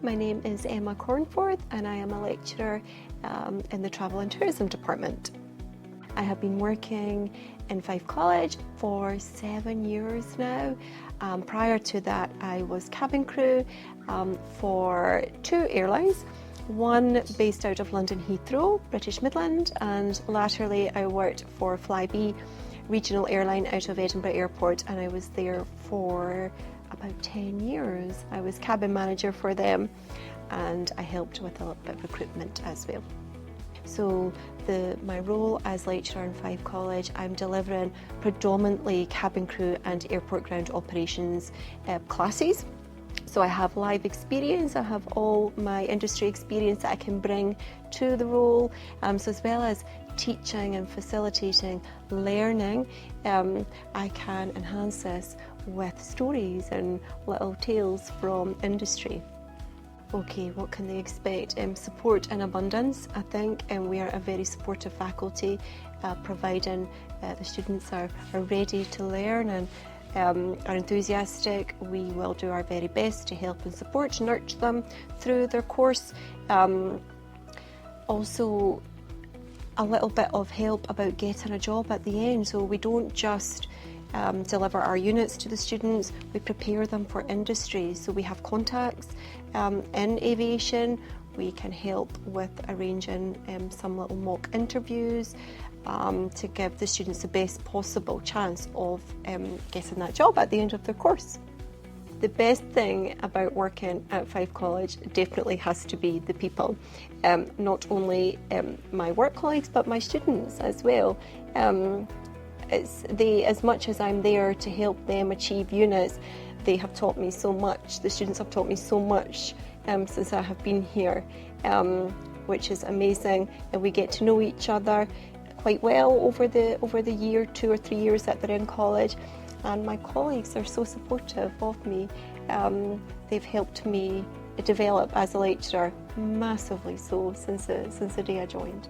my name is Emma Cornforth and I am a lecturer in the Travel and Tourism Department. I have been working in Fife College for 7 years now. Prior to that, I was cabin crew for 2 airlines, one based out of London Heathrow, British Midland, and latterly I worked for Flybe regional airline out of Edinburgh Airport, and I was there for about 10 years. I was cabin manager for them and I helped with a little bit of recruitment as well. So my role as lecturer in Fife College, I'm delivering predominantly cabin crew and airport ground operations classes. So I have live experience, I have all my industry experience that I can bring to the role, so as well as teaching and facilitating learning, I can enhance this with stories and little tales from industry. Okay, what can they expect? Support in abundance, I think, and we are a very supportive faculty, providing the students are ready to learn and are enthusiastic. We will do our very best to help and support, nurture them through their course. Also, a little bit of help about getting a job at the end, so we don't just deliver our units to the students, we prepare them for industry. So we have contacts in aviation, we can help with arranging some little mock interviews to give the students the best possible chance of getting that job at the end of their course. The best thing about working at Fife College definitely has to be the people. Not only my work colleagues, but my students as well. As much as I'm there to help them achieve units, they have taught me so much. The students have taught me so much since I have been here, which is amazing. And we get to know each other quite well over the year, 2 or 3 years that they're in college. And my colleagues are so supportive of me. They've helped me develop as a lecturer massively so since the day I joined.